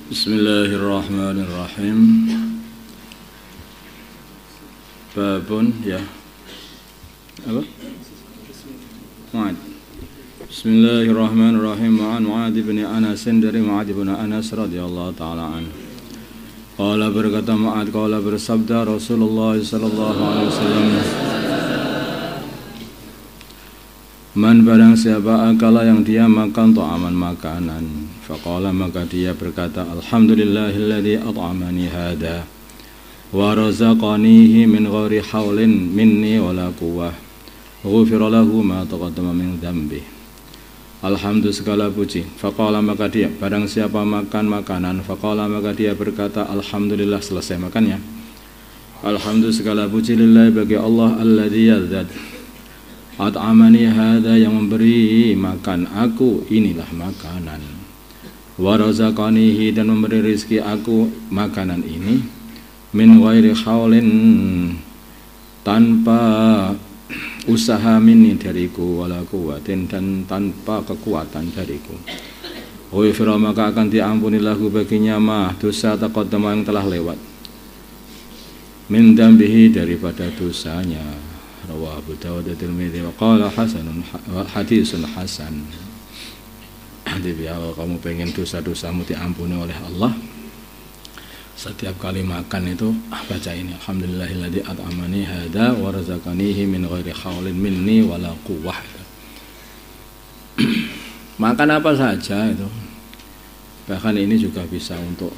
Bismillahirrahmanirrahim. Babun ya. Apa? Mu'ad. Bismillahirrahmanirrahim. Mu'ad bin Anas dari Mu'ad bin Anas radhiyallahu taala anhu. Qala berkata Mu'ad, qala bersabda Rasulullah sallallahu alaihi wasallam, man barang siapa akala yang dia makan ta'aman makanan, faqala maka dia berkata, alhamdulillahilladzi at'amani hada wa razaqanihi min ghairi haulin minni wala quwwah, ghufira lahu ma taqaddama min dzambi. Alhamdulillah segala puji. Faqala maka dia barang siapa makan makanan, faqala maka dia berkata, alhamdulillah, selesai makannya. Alhamdulillah segala puji lillahi bagi Allah alladzi yadzat at'amani hadza yang memberi makan aku, inilah makanan. Wa razaqanihi dan memberi rezeki aku makanan ini, min ghairi haulin tanpa usaha minni dariku, wala quwwatin dan tanpa kekuatan dariku. Ghufira maka akan diampuni lahu baginya ma dosa taqaddama yang telah lewat, min dambihi daripada dosanya. Rawahu Abu Dawud at-Tirmidzi wa qala hasanun hadisun hasan. Jadi kalau kamu pengen dosa-dosamu diampuni oleh Allah, setiap kali makan itu baca ini, alhamdulillahilladzi at'amani hadza wa razaqanihi min ghairi haulin minni wala quwwah. Makan apa saja itu, bahkan ini juga bisa untuk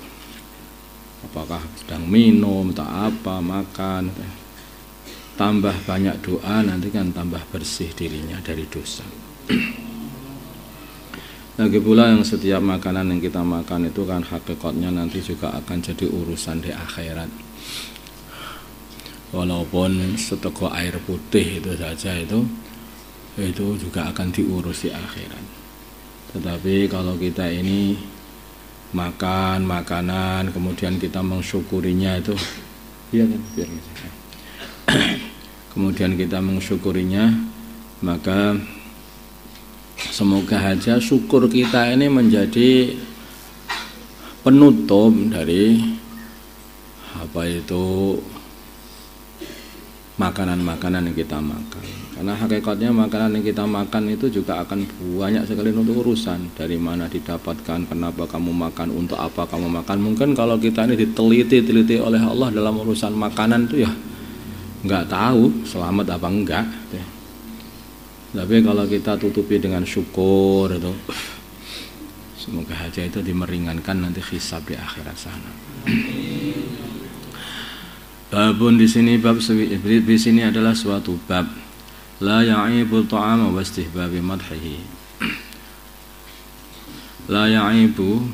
apakah sedang minum atau apa, makan. Tambah banyak doa, nanti kan tambah bersih dirinya dari dosa. Lagi pula yang setiap makanan yang kita makan itu kan hakikatnya nanti juga akan jadi urusan di akhirat. Walaupun seteguk air putih itu saja itu juga akan diurus di akhirat. Tetapi kalau kita ini makan makanan kemudian kita mensyukurinya itu, iya kan, biar kemudian kita mensyukurinya, maka semoga saja syukur kita ini menjadi penutup dari apa itu makanan-makanan yang kita makan. Karena hakikatnya makanan yang kita makan itu juga akan banyak sekali untuk urusan. Dari mana didapatkan, kenapa kamu makan, untuk apa kamu makan. Mungkin kalau kita ini diteliti oleh Allah dalam urusan makanan itu ya nggak tahu selamat apa enggak. Tapi kalau kita tutupi dengan syukur itu, semoga aja itu dimeringankan nanti hisab di akhirat sana. Babun di sini adalah suatu bab la ya'ibu ta'ama wa istihbabi madhihi. La ya'ibu,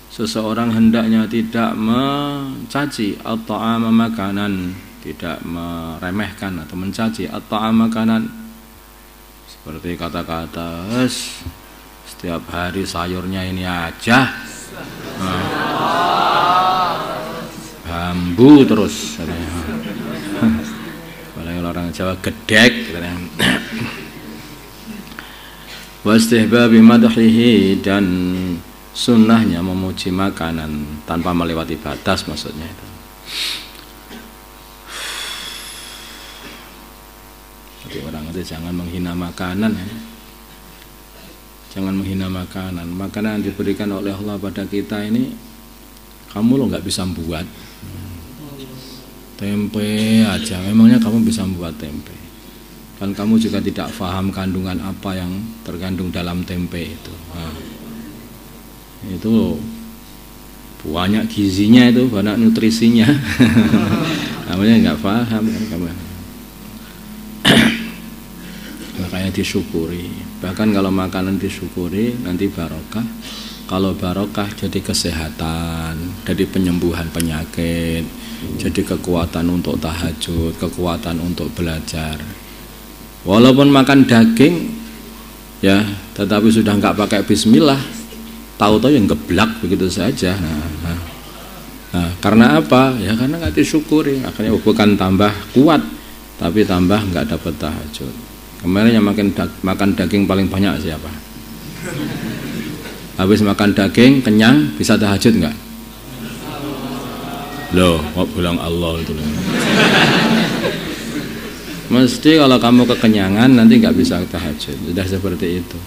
seseorang hendaknya tidak mencaci at-ta'ama makanan, tidak meremehkan atau mencaci at-ta'am makanan, seperti kata-kata setiap hari sayurnya ini aja, bambu terus, kalau orang Jawa gedek, wastihbabi madhihi, dan sunnahnya memuji makanan tanpa melewati batas, maksudnya itu. Jadi orang itu jangan menghina makanan ya. Jangan menghina makanan. Makanan yang diberikan oleh Allah pada kita ini, kamu lo nggak bisa buat tempe aja. Memangnya kamu bisa buat tempe? Kan kamu juga tidak paham kandungan apa yang terkandung dalam tempe itu. Nah, itu banyak gizinya, itu banyak nutrisinya. Namanya nggak paham kan kamu. Makanya disyukuri. Bahkan kalau makanan disyukuri nanti barokah. Kalau barokah jadi kesehatan, jadi penyembuhan penyakit, jadi kekuatan untuk tahajud, kekuatan untuk belajar. Walaupun makan daging ya, tetapi sudah nggak pakai bismillah, tahu-tahu yang geblak begitu saja. Nah, karena apa? Ya karena nggak disyukuri. Akhirnya bukan tambah kuat, tapi tambah nggak dapat tahajud. Kemarin yang makan daging paling banyak siapa? Habis makan daging kenyang bisa tahajud nggak? Loh, kok bilang Allah itu loh. Mesti kalau kamu kekenyangan nanti nggak bisa tahajud. Sudah seperti itu.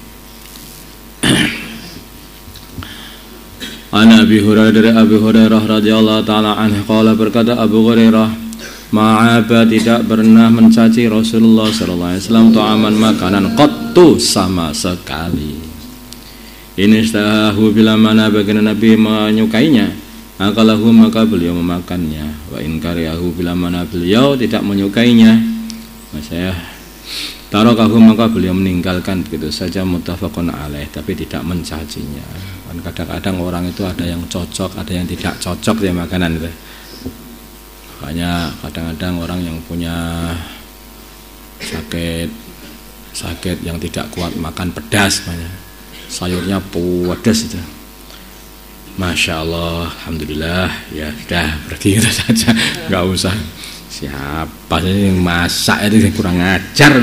An Abi Hurairah dari Abi Hurairah radhiyallahu taala anhu qala berkata Abu Hurairah, ma'aba tidak pernah mencaci Rasulullah sallallahu alaihi wasallam ta'aman makanan qattu sama sekali. Ini istahu bila mana baginda Nabi menyukainya, akalahu maka beliau memakannya. Wa in kariyahu bila mana beliau tidak menyukainya, saya tarakahu maka beliau meninggalkan begitu saja, muttafaqun alaih, tapi tidak mencacinya. Kan kadang-kadang orang itu ada yang cocok, ada yang tidak cocok ya makanan itu. Makanya kadang-kadang orang yang punya sakit yang tidak kuat makan pedas, banyak sayurnya pedas itu. Masya Allah, alhamdulillah, ya sudah berarti itu saja, nggak usah. Siapa sih yang masak itu kurang ajar,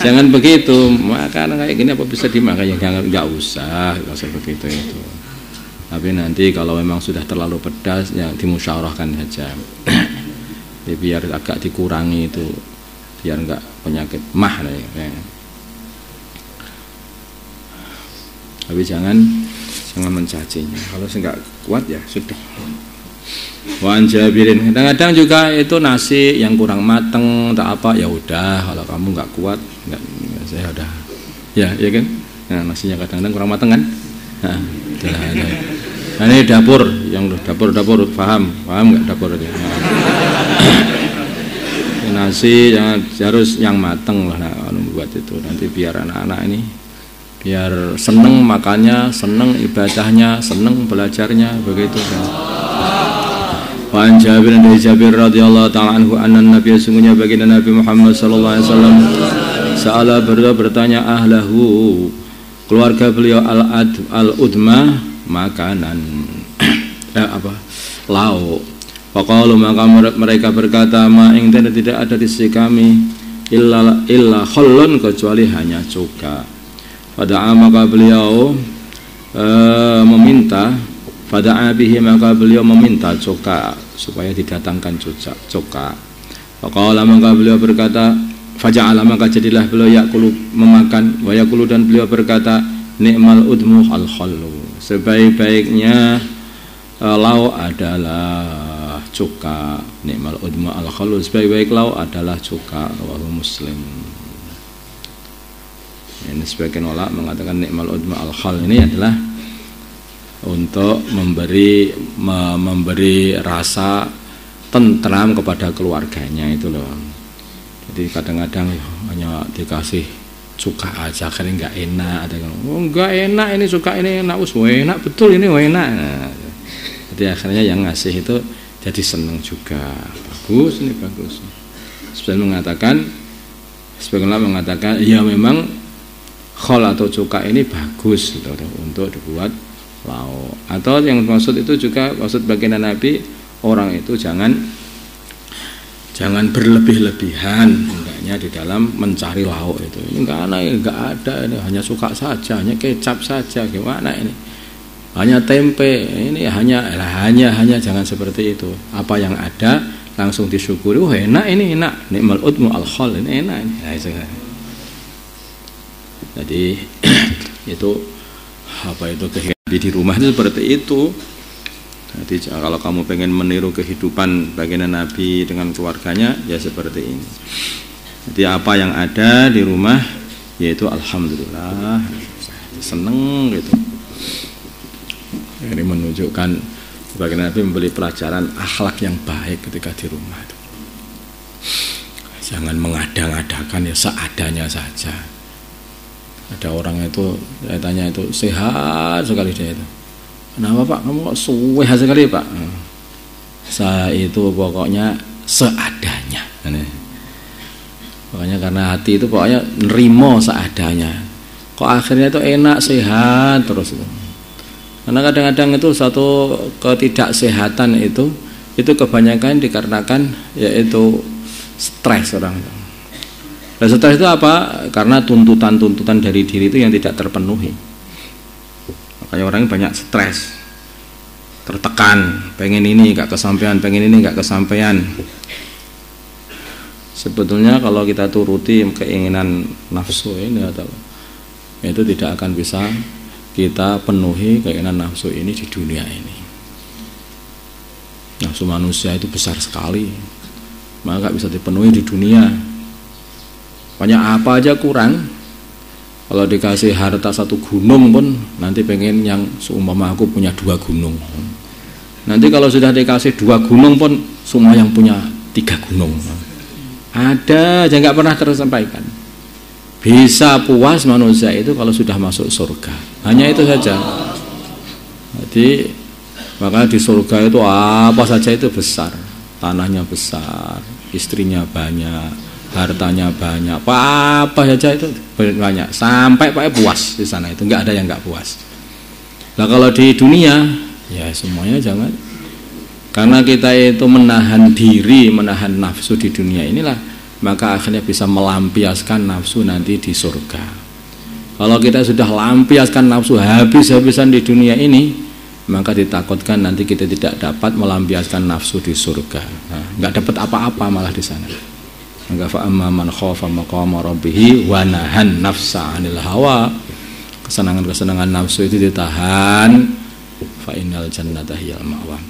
jangan begitu. Makan kayak gini apa bisa dimakan? Ya nggak usah seperti itu. Tapi nanti kalau memang sudah terlalu pedas, ya dimusyawarahkan saja. Jadi biar agak dikurangi itu, biar nggak penyakit mah. Tapi jangan mencacinya. Kalau nggak kuat ya sudah. Wan Jabirin, kadang-kadang juga itu nasi yang kurang mateng tak apa, ya udah kalau kamu nggak kuat, nggak, saya udah, ya kan. Nah, nasinya kadang-kadang kurang mateng kan. Nah, ini dapur, yang dapur paham nggak dapur aja. Nasi yang harus yang mateng lah, nah, buat itu nanti biar anak-anak ini biar seneng makannya, seneng ibadahnya, seneng belajarnya, begitu kan. Wa an Jabir dari Jabir radhiyallahu taala anhu anna Nabi sungguhnya baginda Nabi Muhammad sallallahu alaihi wasallam sa'ala bertanya ahlahu keluarga beliau al-udma makanan lauk. Faqalu maka mereka berkata ma ing tidak ada di sisi kami illa khallun kecuali hanya cuka. Fada'a maka beliau meminta, fada'a bihi maka beliau meminta cuka supaya didatangkan cuka. Faqala maka beliau berkata, faja'ala maka jadilah beliau yakulu memakan, wa yakulu dan beliau berkata, ni'mal udmu al-khallu. Sebaik-baiknya lauk adalah cuka. Ni'mal udmu al-khallu. Sebaik-baik lauk adalah cuka. Rawahu Muslim. Ini sebagian ulama mengatakan ni'mal udma al-khal ini adalah untuk memberi rasa tentram kepada keluarganya itu loh. Jadi kadang-kadang hanya dikasih cuka aja kan nggak enak, ada yang nggak enak ini suka ini enak, enak betul ini enak. Nah, jadi akhirnya yang ngasih itu jadi seneng juga, bagus ini bagus. Sebagian mengatakan ya memang khol atau cuka ini bagus gitu, untuk dibuat lauk. Atau yang maksud itu juga maksud baginda Nabi, orang itu jangan berlebih-lebihan hendaknya di dalam mencari lauk itu. Ini enggak ada ini hanya suka saja, hanya kecap saja, gimana ini? Hanya tempe, ini hanya jangan seperti itu. Apa yang ada langsung disyukuri, enak ini enak, ni'mal udmu al-khal ini enak ini. Nah, jadi itu kehidupan di rumah itu seperti itu. Jadi kalau kamu pengen meniru kehidupan baginda Nabi dengan keluarganya ya seperti ini. Jadi apa yang ada di rumah yaitu alhamdulillah seneng gitu. Ini menunjukkan baginda Nabi memberi pelajaran akhlak yang baik ketika di rumah itu. Jangan mengada-ngadakan ya seadanya saja. Ada orang itu, saya tanya itu sehat sekali dia itu. Kenapa Pak? Kamu kok sehat sekali Pak? Saya itu pokoknya seadanya. Pokoknya karena hati itu pokoknya nerimo seadanya. Kok akhirnya itu enak sehat terus itu. Karena kadang-kadang itu satu ketidaksehatan itu kebanyakan dikarenakan yaitu stres orang itu. Dan stres itu apa? Karena tuntutan-tuntutan dari diri itu yang tidak terpenuhi. Makanya orang banyak stres. tertekan, pengen ini nggak kesampaian, pengen ini nggak kesampaian. Sebetulnya kalau kita turuti keinginan nafsu ini itu tidak akan bisa kita penuhi keinginan nafsu ini di dunia ini. Nafsu manusia itu besar sekali, maka nggak bisa dipenuhi di dunia. Banyak apa aja kurang. Kalau dikasih harta 1 gunung pun nanti pengen yang seumpama aku punya 2 gunung. Nanti kalau sudah dikasih 2 gunung pun semua yang punya 3 gunung. Ada aja nggak pernah tersampaikan. Bisa puas manusia itu kalau sudah masuk surga. Hanya itu saja. Jadi maka di surga itu apa saja itu besar. Tanahnya besar, istrinya banyak, hartanya banyak, apa saja itu banyak, sampai pakai puas di sana itu, nggak ada yang nggak puas. Nah kalau di dunia ya semuanya jangan, karena kita itu menahan diri, menahan nafsu di dunia inilah, maka akhirnya bisa melampiaskan nafsu nanti di surga. Kalau kita sudah lampiaskan nafsu habis-habisan di dunia ini, maka ditakutkan nanti kita tidak dapat melampiaskan nafsu di surga. Nah, nggak dapat apa-apa malah di sana. Maka fa'amma man khafa maqama rabbih wa nahan nafsa 'anil hawa, kesenangan-kesenangan nafsu itu ditahan, fa innal jannata hiyal ma'wa.